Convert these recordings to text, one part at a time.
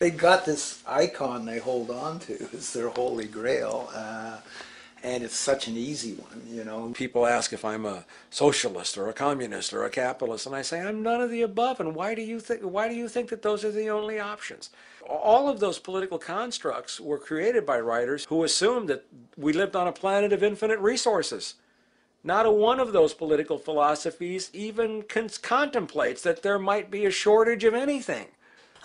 They got this icon they hold on to. It's their holy grail. And it's such an easy one, you know. People ask if I'm a socialist or a communist or a capitalist, and I say I'm none of the above. And why do you think that those are the only options? All of those political constructs were created by writers who assumed that we lived on a planet of infinite resources. Not a one of those political philosophies even contemplates that there might be a shortage of anything.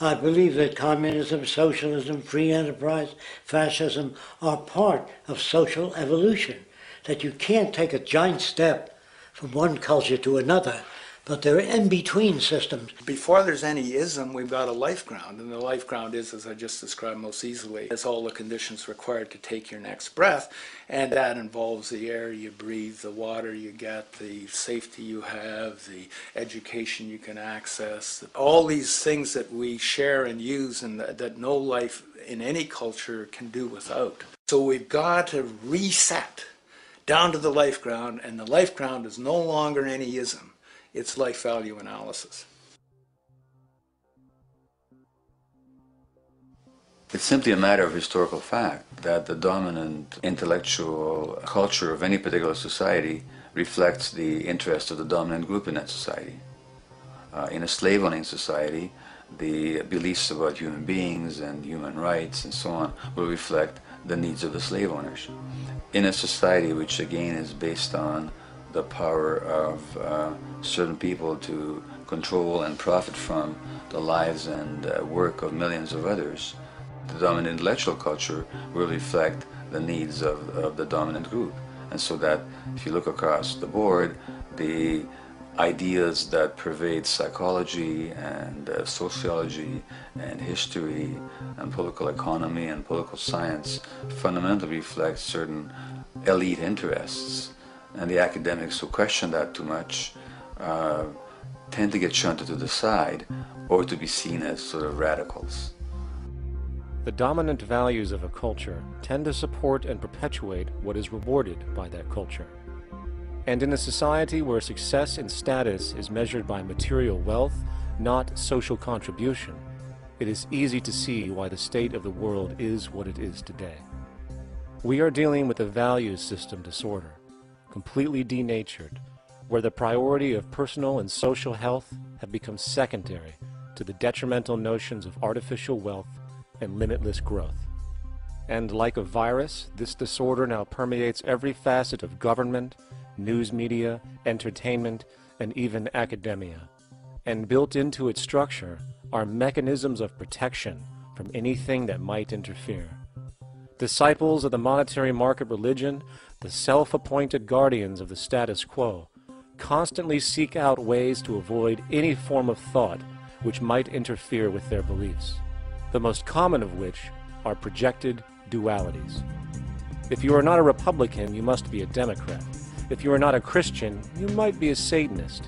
I believe that communism, socialism, free enterprise, fascism are part of social evolution, that you can't take a giant step from one culture to another, but they're in-between systems. Before there's any ism, we've got a life ground, and the life ground is, as I just described most easily, it's all the conditions required to take your next breath, and that involves the air you breathe, the water you get, the safety you have, the education you can access, all these things that we share and use and that no life in any culture can do without. So we've got to reset down to the life ground, and the life ground is no longer any ism. It's life value analysis. It's simply a matter of historical fact that the dominant intellectual culture of any particular society reflects the interest of the dominant group in that society. In a slave-owning society, the beliefs about human beings and human rights and so on will reflect the needs of the slave owners. In a society which again is based on the power of certain people to control and profit from the lives and work of millions of others, the dominant intellectual culture will reflect the needs of the dominant group. And so that if you look across the board, the ideas that pervade psychology and sociology and history and political economy and political science fundamentally reflect certain elite interests. And the academics who question that too much tend to get shunted to the side or to be seen as sort of radicals. The dominant values of a culture tend to support and perpetuate what is rewarded by that culture. And in a society where success and status is measured by material wealth, not social contribution, it is easy to see why the state of the world is what it is today. We are dealing with a values system disorder, completely denatured, where the priority of personal and social health have become secondary to the detrimental notions of artificial wealth and limitless growth. And like a virus, this disorder now permeates every facet of government, news media, entertainment, and even academia. And built into its structure are mechanisms of protection from anything that might interfere. Disciples of the monetary market religion, the self-appointed guardians of the status quo, constantly seek out ways to avoid any form of thought which might interfere with their beliefs, the most common of which are projected dualities. If you are not a Republican, you must be a Democrat. If you are not a Christian, you might be a Satanist.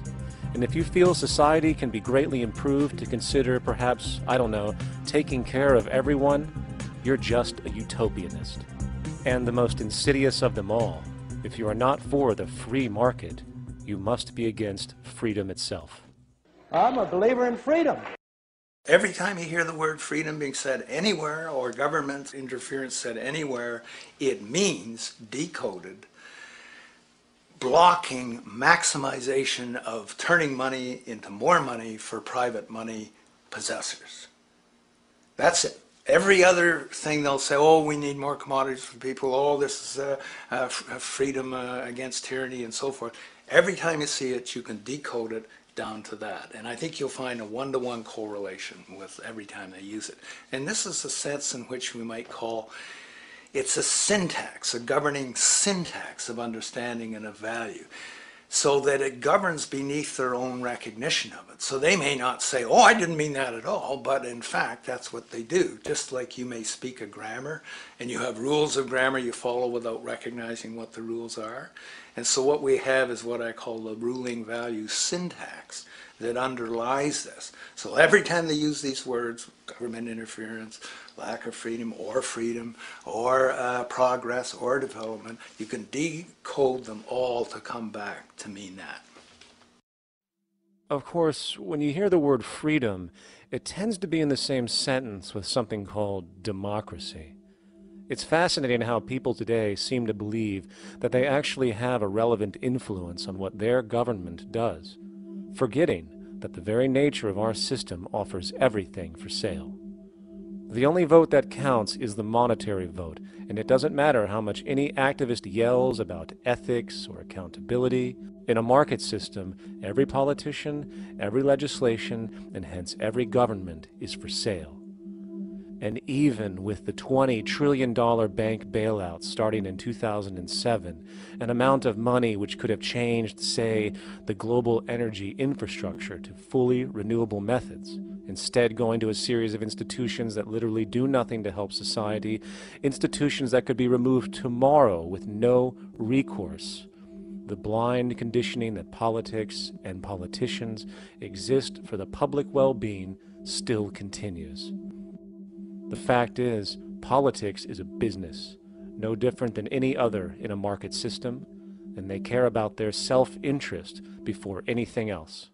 And if you feel society can be greatly improved to consider perhaps, I don't know, taking care of everyone, you're just a utopianist. And the most insidious of them all, if you are not for the free market, you must be against freedom itself. I'm a believer in freedom. Every time you hear the word freedom being said anywhere or government interference said anywhere, it means, decoded, blocking maximization of turning money into more money for private money possessors. That's it. Every other thing they'll say, oh, we need more commodities for people, oh, this is freedom against tyranny and so forth. Every time you see it, you can decode it down to that. And I think you'll find a one-to-one correlation with every time they use it. And this is a sense in which we might call it's a syntax, a governing syntax of understanding and of value, so that it governs beneath their own recognition of it. So they may not say, oh, I didn't mean that at all, but in fact, that's what they do. Just like you may speak a grammar, and you have rules of grammar you follow without recognizing what the rules are. And so what we have is what I call the ruling value syntax that underlies this. So every time they use these words, government interference, lack of freedom, or progress, or development, you can decode them all to come back to mean that. Of course, when you hear the word freedom, it tends to be in the same sentence with something called democracy. It's fascinating how people today seem to believe that they actually have a relevant influence on what their government does, forgetting that the very nature of our system offers everything for sale. The only vote that counts is the monetary vote, and it doesn't matter how much any activist yells about ethics or accountability. In a market system, every politician, every legislation, and hence every government is for sale. And even with the $20 trillion bank bailout starting in 2007, an amount of money which could have changed, say, the global energy infrastructure to fully renewable methods, instead going to a series of institutions that literally do nothing to help society, institutions that could be removed tomorrow with no recourse. The blind conditioning that politics and politicians exist for the public well-being still continues. The fact is, politics is a business, no different than any other in a market system, and they care about their self-interest before anything else.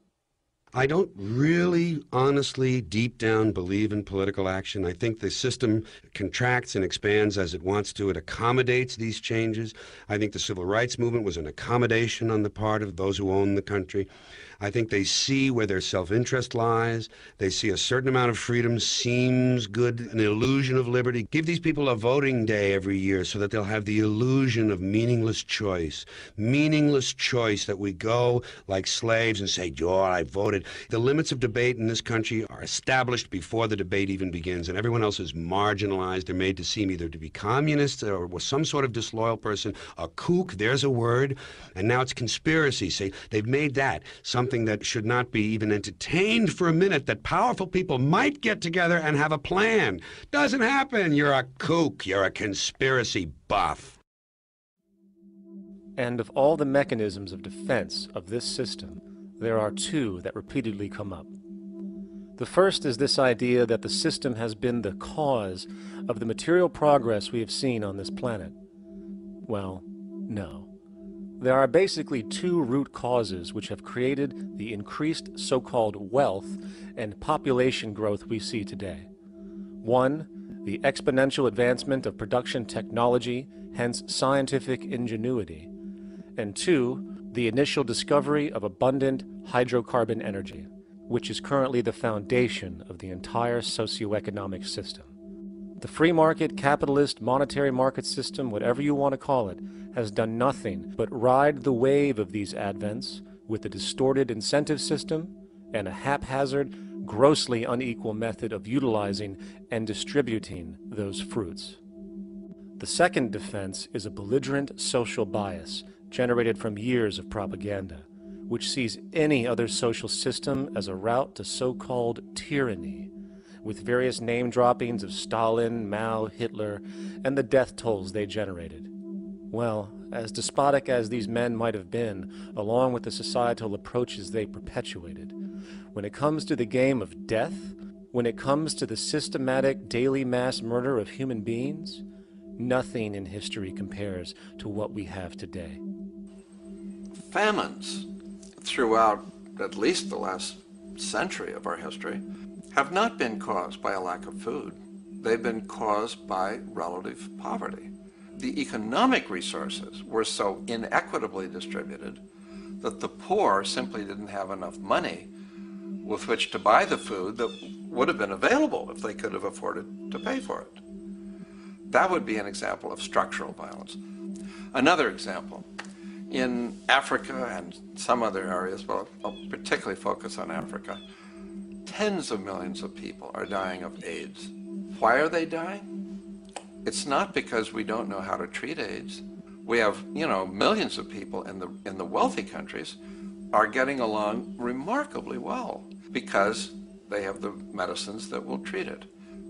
I don't really, honestly, deep down believe in political action. I think the system contracts and expands as it wants to. It accommodates these changes. I think the civil rights movement was an accommodation on the part of those who own the country. I think they see where their self-interest lies. They see a certain amount of freedom seems good, an illusion of liberty. Give these people a voting day every year so that they'll have the illusion of meaningless choice. Meaningless choice that we go like slaves and say, "Oh, I voted." The limits of debate in this country are established before the debate even begins, and everyone else is marginalized. They're made to seem either to be communists or some sort of disloyal person, a kook, there's a word, and now it's conspiracy. Say, they've made that something that should not be even entertained for a minute, that powerful people might get together and have a plan. Doesn't happen. You're a kook. You're a conspiracy buff. And of all the mechanisms of defense of this system, there are two that repeatedly come up. The first is this idea that the system has been the cause of the material progress we have seen on this planet. Well, no. There are basically two root causes which have created the increased so-called wealth and population growth we see today. One, the exponential advancement of production technology, hence scientific ingenuity. And two, the initial discovery of abundant hydrocarbon energy, which is currently the foundation of the entire socioeconomic system. The free market, capitalist, monetary market system, whatever you want to call it, has done nothing but ride the wave of these advents with a distorted incentive system and a haphazard, grossly unequal method of utilizing and distributing those fruits. The second defense is a belligerent social bias generated from years of propaganda, which sees any other social system as a route to so-called tyranny, with various name droppings of Stalin, Mao, Hitler, and the death tolls they generated. Well, as despotic as these men might have been, along with the societal approaches they perpetuated, when it comes to the game of death, when it comes to the systematic daily mass murder of human beings, nothing in history compares to what we have today. Famines throughout at least the last century of our history have not been caused by a lack of food. They've been caused by relative poverty. The economic resources were so inequitably distributed that the poor simply didn't have enough money with which to buy the food that would have been available if they could have afforded to pay for it. That would be an example of structural violence. Another example, in Africa and some other areas, but I'll particularly focus on Africa, tens of millions of people are dying of AIDS. Why are they dying? It's not because we don't know how to treat AIDS. We have, millions of people in the wealthy countries are getting along remarkably well because they have the medicines that will treat it.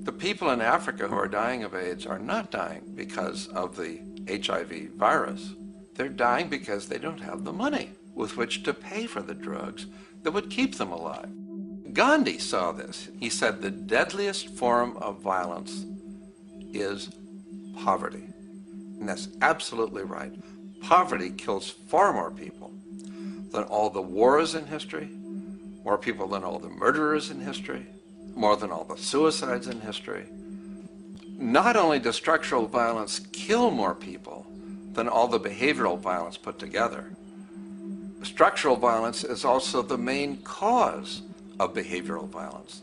The people in Africa who are dying of AIDS are not dying because of the HIV virus. They're dying because they don't have the money with which to pay for the drugs that would keep them alive. Gandhi saw this. He said the deadliest form of violence is poverty. And that's absolutely right. Poverty kills far more people than all the wars in history, more people than all the murderers in history, more than all the suicides in history. Not only does structural violence kill more people than all the behavioral violence put together, structural violence is also the main cause of behavioral violence.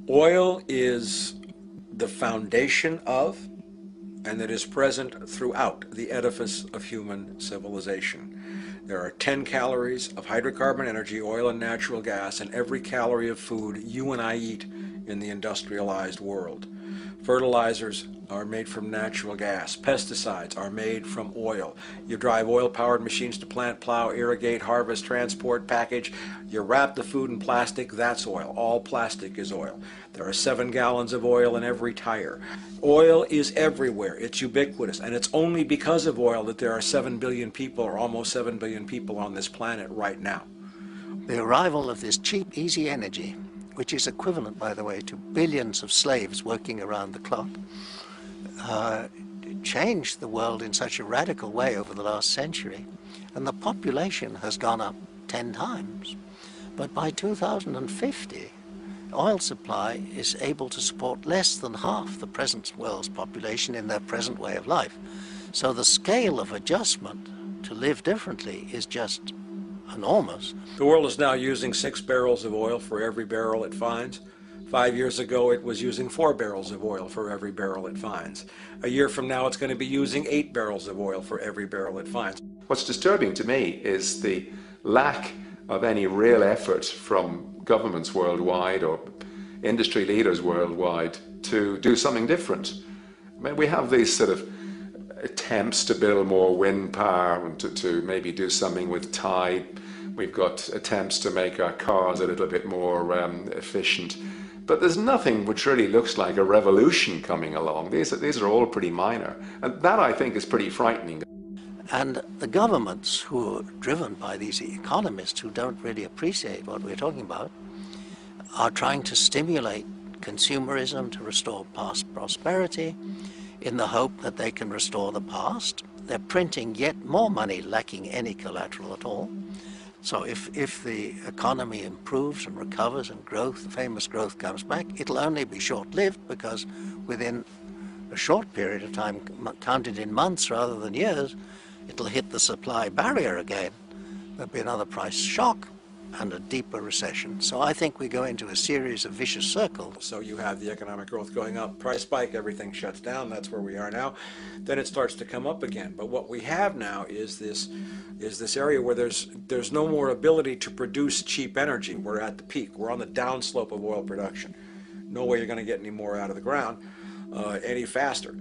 Oil is the foundation of, and that is present throughout the edifice of human civilization. There are 10 calories of hydrocarbon energy, oil and natural gas, in every calorie of food you and I eat in the industrialized world. Fertilizers are made from natural gas. Pesticides are made from oil. You drive oil-powered machines to plant, plow, irrigate, harvest, transport, package. You wrap the food in plastic, that's oil. All plastic is oil. There are 7 gallons of oil in every tire. Oil is everywhere. It's ubiquitous. And it's only because of oil that there are 7 billion people, or almost 7 billion people on this planet right now. The arrival of this cheap, easy energy, which is equivalent, by the way, to billions of slaves working around the clock, changed the world in such a radical way over the last century. And the population has gone up 10 times. But by 2050, oil supply is able to support less than half the present world's population in their present way of life. So the scale of adjustment to live differently is just enormous. The world is now using 6 barrels of oil for every barrel it finds. 5 years ago, it was using 4 barrels of oil for every barrel it finds. A year from now, it's going to be using 8 barrels of oil for every barrel it finds. What's disturbing to me is the lack of any real effort from governments worldwide or industry leaders worldwide to do something different. I mean, we have these sort of attempts to build more wind power and to maybe do something with tide. We've got attempts to make our cars a little bit more efficient. But there's nothing which really looks like a revolution coming along. These are all pretty minor. And that, I think, is pretty frightening. And the governments who are driven by these economists who don't really appreciate what we're talking about are trying to stimulate consumerism to restore past prosperity in the hope that they can restore the past. They're printing yet more money lacking any collateral at all. So if the economy improves and recovers and growth, the famous growth comes back, it'll only be short-lived because within a short period of time, counted in months rather than years, it'll hit the supply barrier again. There'll be another price shock and a deeper recession. So I think we go into a series of vicious circles. So you have the economic growth going up, price spike, everything shuts down, that's where we are now. Then it starts to come up again. But what we have now is this area where there's no more ability to produce cheap energy. We're at the peak. We're on the downslope of oil production. No way you're going to get any more out of the ground any faster,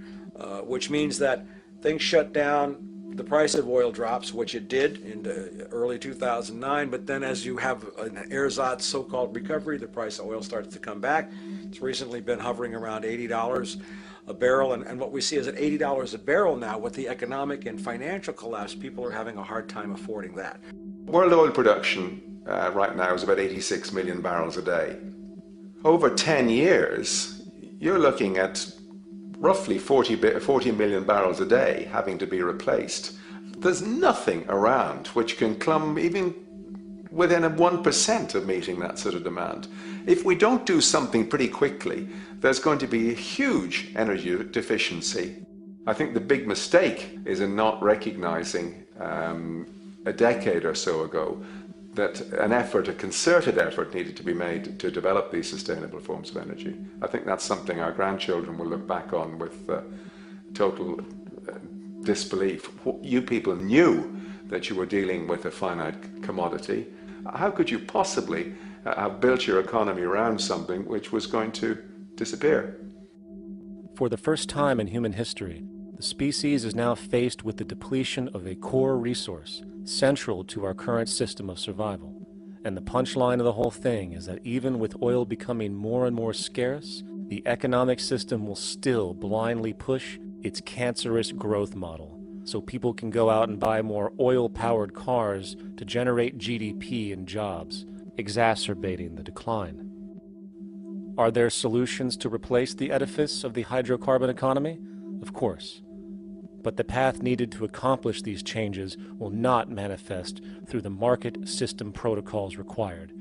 which means that things shut down. The price of oil drops, which it did in early 2009, but then as you have an ersatz so-called recovery, the price of oil starts to come back. It's recently been hovering around $80 a barrel, and what we see is at $80 a barrel now, with the economic and financial collapse, people are having a hard time affording that. World oil production right now is about 86 million barrels a day. Over 10 years, you're looking at roughly 40 million barrels a day having to be replaced. There's nothing around which can come even within 1% of meeting that sort of demand. If we don't do something pretty quickly, there's going to be a huge energy deficiency. I think the big mistake is in not recognizing a decade or so ago that a concerted effort needed to be made to develop these sustainable forms of energy. I think that's something our grandchildren will look back on with total disbelief. You people knew that you were dealing with a finite commodity. How could you possibly have built your economy around something which was going to disappear? For the first time in human history, the species is now faced with the depletion of a core resource central to our current system of survival. And the punchline of the whole thing is that even with oil becoming more and more scarce, the economic system will still blindly push its cancerous growth model, so people can go out and buy more oil-powered cars to generate GDP and jobs, exacerbating the decline. Are there solutions to replace the edifice of the hydrocarbon economy? Of course. but the path needed to accomplish these changes will not manifest through the market system protocols required.